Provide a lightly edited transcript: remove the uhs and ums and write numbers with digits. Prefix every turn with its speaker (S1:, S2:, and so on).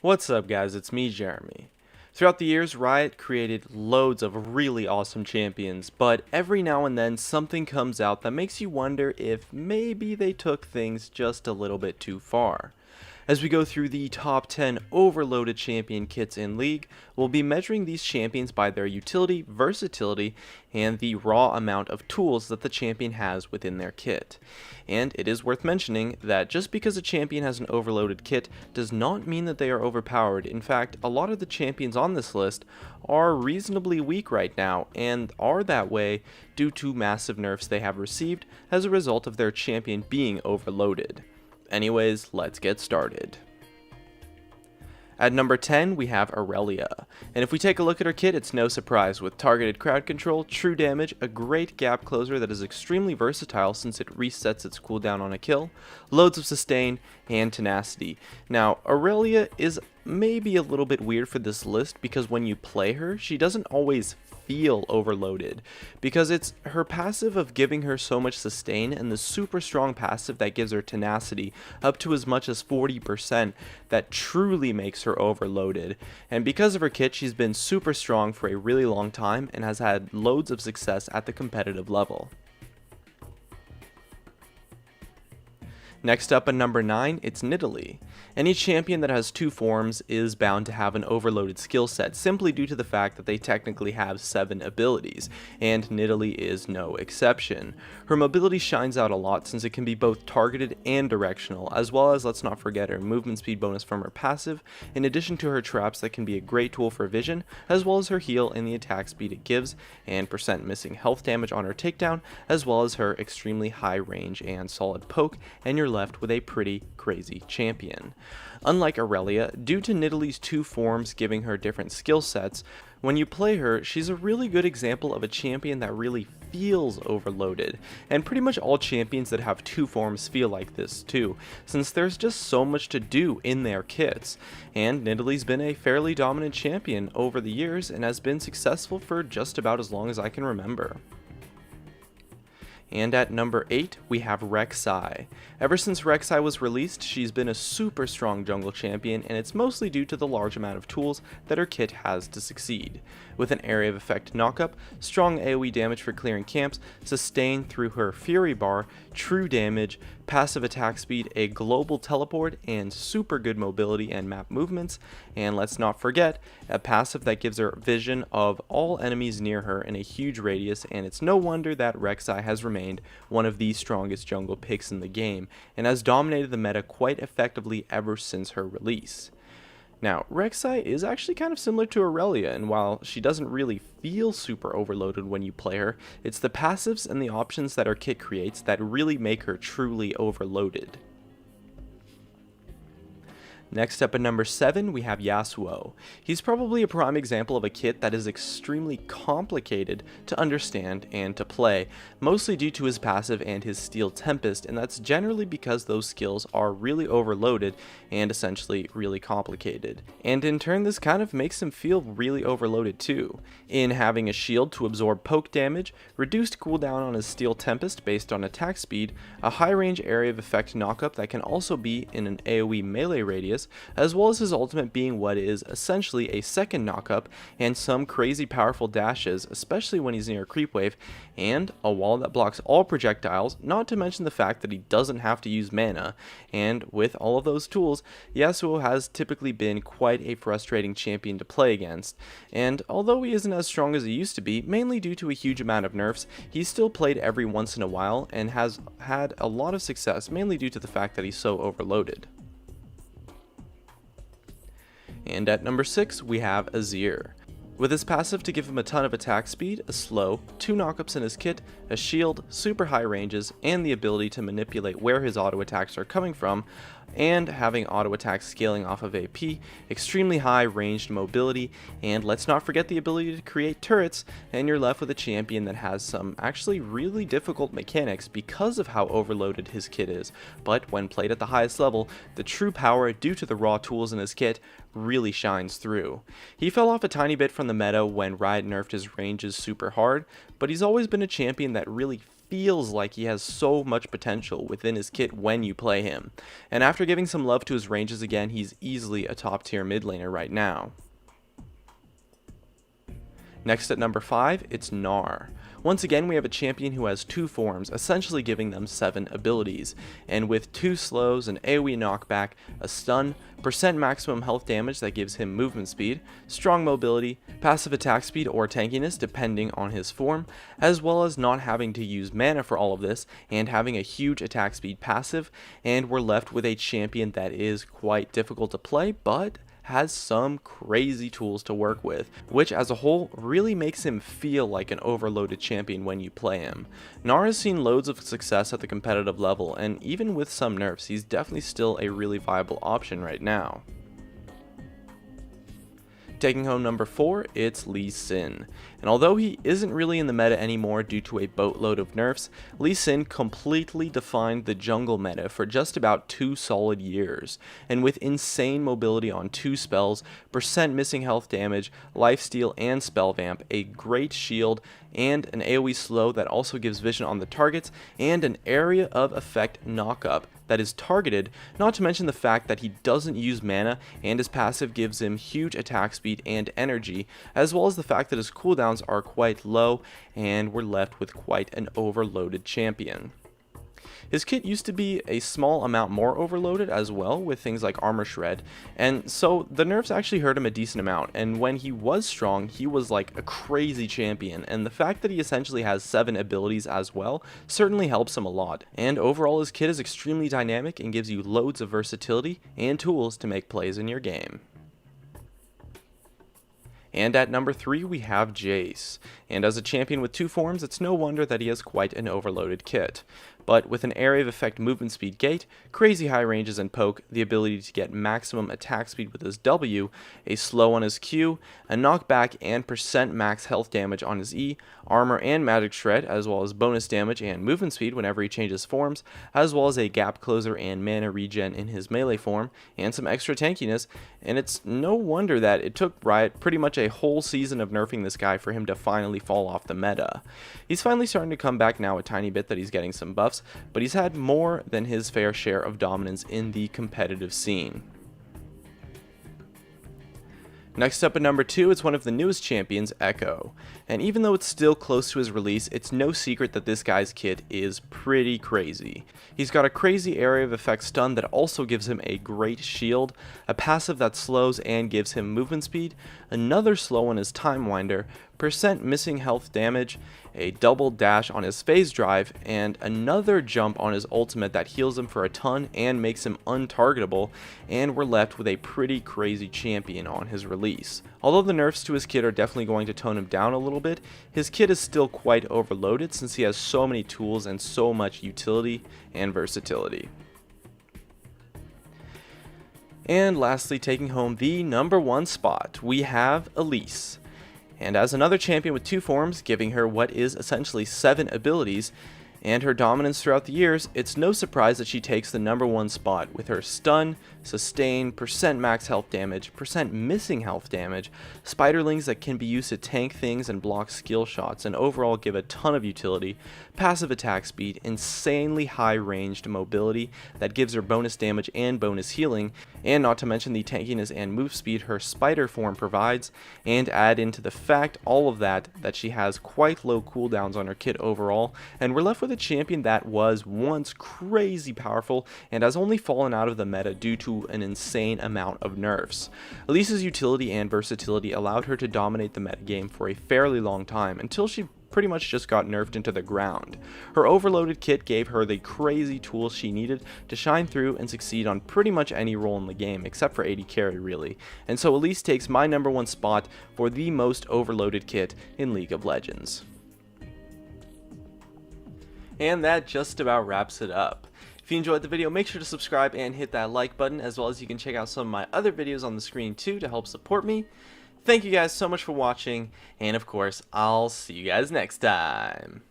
S1: What's up guys, it's me Jeremy. Throughout the years, Riot created loads of really awesome champions, but every now and then something comes out that makes you wonder if maybe they took things just a little bit too far. As we go through the top 10 overloaded champion kits in League, we'll be measuring these champions by their utility, versatility, and the raw amount of tools that the champion has within their kit. And it is worth mentioning that just because a champion has an overloaded kit does not mean that they are overpowered. In fact, a lot of the champions on this list are reasonably weak right now, and are that way due to massive nerfs they have received as a result of their champion being overloaded. Anyways, let's get started. At number 10, we have Aurelia, and if we take a look at her kit, it's no surprise. With targeted crowd control, true damage, a great gap closer that is extremely versatile since it resets its cooldown on a kill, loads of sustain, and tenacity. Now, Aurelia is maybe a little bit weird for this list because when you play her, she doesn't always feel overloaded, because it's her passive of giving her so much sustain and the super strong passive that gives her tenacity up to as much as 40% that truly makes her overloaded. And because of her kit, she's been super strong for a really long time and has had loads of success at the competitive level. Next up at number 9, it's Nidalee. Any champion that has two forms is bound to have an overloaded skill set simply due to the fact that they technically have 7 abilities, and Nidalee is no exception. Her mobility shines out a lot since it can be both targeted and directional, as well as, let's not forget, her movement speed bonus from her passive, in addition to her traps that can be a great tool for vision, as well as her heal and the attack speed it gives, and percent missing health damage on her takedown, as well as her extremely high range and solid poke, and you're left with a pretty crazy champion. Unlike Aurelia, due to Nidalee's two forms giving her different skill sets, when you play her, she's a really good example of a champion that really feels overloaded, and pretty much all champions that have two forms feel like this too, since there's just so much to do in their kits, and Nidalee's been a fairly dominant champion over the years and has been successful for just about as long as I can remember. And at number 8, we have Rek'Sai. Ever since Rek'Sai was released, she's been a super strong jungle champion, and it's mostly due to the large amount of tools that her kit has to succeed. With an area of effect knockup, strong AoE damage for clearing camps, sustain through her Fury Bar, true damage, passive attack speed, a global teleport, and super good mobility and map movements, and let's not forget, a passive that gives her vision of all enemies near her in a huge radius, and it's no wonder that Rek'Sai has remained one of the strongest jungle picks in the game, and has dominated the meta quite effectively ever since her release. Now, Rek'Sai is actually kind of similar to Aurelia, and while she doesn't really feel super overloaded when you play her, it's the passives and the options that her kit creates that really make her truly overloaded. Next up at number 7, we have Yasuo. He's probably a prime example of a kit that is extremely complicated to understand and to play, mostly due to his passive and his Steel Tempest, and that's generally because those skills are really overloaded and essentially really complicated. And in turn, this kind of makes him feel really overloaded too, in having a shield to absorb poke damage, reduced cooldown on his Steel Tempest based on attack speed, a high range area of effect knockup that can also be in an AoE melee radius, as well as his ultimate being what is essentially a second knockup, and some crazy powerful dashes, especially when he's near a creep wave, and a wall that blocks all projectiles, not to mention the fact that he doesn't have to use mana. And with all of those tools, Yasuo has typically been quite a frustrating champion to play against, and although he isn't as strong as he used to be, mainly due to a huge amount of nerfs, he's still played every once in a while and has had a lot of success, mainly due to the fact that he's so overloaded. And at number 6, we have Azir. With his passive to give him a ton of attack speed, a slow, 2 knockups in his kit, a shield, super high ranges, and the ability to manipulate where his auto attacks are coming from, and having auto attacks scaling off of AP, extremely high ranged mobility, and let's not forget the ability to create turrets, and you're left with a champion that has some actually really difficult mechanics because of how overloaded his kit is, but when played at the highest level, the true power due to the raw tools in his kit really shines through. He fell off a tiny bit from the meta when Riot nerfed his ranges super hard, but he's always been a champion that really feels like he has so much potential within his kit when you play him. And after giving some love to his ranges again, he's easily a top tier mid laner right now. Next at number 5, it's Gnar. Once again, we have a champion who has 2 forms, essentially giving them 7 abilities, and with 2 slows, an AoE knockback, a stun, percent maximum health damage that gives him movement speed, strong mobility, passive attack speed or tankiness depending on his form, as well as not having to use mana for all of this, and having a huge attack speed passive, and we're left with a champion that is quite difficult to play, but has some crazy tools to work with, which as a whole really makes him feel like an overloaded champion when you play him. Gnar has seen loads of success at the competitive level, and even with some nerfs, he's definitely still a really viable option right now. Taking home number 4, it's Lee Sin. And although he isn't really in the meta anymore due to a boatload of nerfs, Lee Sin completely defined the jungle meta for just about 2 solid years. And with insane mobility on 2 spells, percent missing health damage, lifesteal and spell vamp, a great shield, and an AoE slow that also gives vision on the targets, and an area of effect knockup that is targeted, not to mention the fact that he doesn't use mana and his passive gives him huge attack speed and energy, as well as the fact that his cooldowns are quite low and we're left with quite an overloaded champion. His kit used to be a small amount more overloaded as well, with things like armor shred, and so the nerfs actually hurt him a decent amount, and when he was strong, he was like a crazy champion, and the fact that he essentially has 7 abilities as well certainly helps him a lot. And overall, his kit is extremely dynamic and gives you loads of versatility and tools to make plays in your game. And at number 3 we have Jace, and as a champion with 2 forms, it's no wonder that he has quite an overloaded kit. But with an area of effect movement speed gate, crazy high ranges and poke, the ability to get maximum attack speed with his W, a slow on his Q, a knockback and percent max health damage on his E, armor and magic shred, as well as bonus damage and movement speed whenever he changes forms, as well as a gap closer and mana regen in his melee form, and some extra tankiness, and it's no wonder that it took Riot pretty much a whole season of nerfing this guy for him to finally fall off the meta. He's finally starting to come back now a tiny bit that he's getting some buffs, but he's had more than his fair share of dominance in the competitive scene. Next up at number 2, it's one of the newest champions, Echo. And even though it's still close to his release, it's no secret that this guy's kit is pretty crazy. He's got a crazy area of effect stun that also gives him a great shield, a passive that slows and gives him movement speed, another slow on his time winder, percent missing health damage, a double dash on his phase drive, and another jump on his ultimate that heals him for a ton and makes him untargetable, and we're left with a pretty crazy champion on his release. Although the nerfs to his kit are definitely going to tone him down a little bit, his kit is still quite overloaded since he has so many tools and so much utility and versatility. And lastly, taking home the number 1 spot, we have Elise. And as another champion with 2 forms, giving her what is essentially 7 abilities, and her dominance throughout the years, it's no surprise that she takes the number 1 spot with her stun, sustain, percent max health damage, percent missing health damage, spiderlings that can be used to tank things and block skill shots, and overall give a ton of utility, passive attack speed, insanely high ranged mobility that gives her bonus damage and bonus healing, and not to mention the tankiness and move speed her spider form provides, and add into the fact all of that she has quite low cooldowns on her kit overall, and we're left with a champion that was once crazy powerful and has only fallen out of the meta due to an insane amount of nerfs. Elise's utility and versatility allowed her to dominate the metagame for a fairly long time until she pretty much just got nerfed into the ground. Her overloaded kit gave her the crazy tools she needed to shine through and succeed on pretty much any role in the game, except for AD carry really, and so Elise takes my number 1 spot for the most overloaded kit in League of Legends. And that just about wraps it up. If you enjoyed the video, make sure to subscribe and hit that like button, as well as you can check out some of my other videos on the screen too to help support me. Thank you guys so much for watching, and of course, I'll see you guys next time.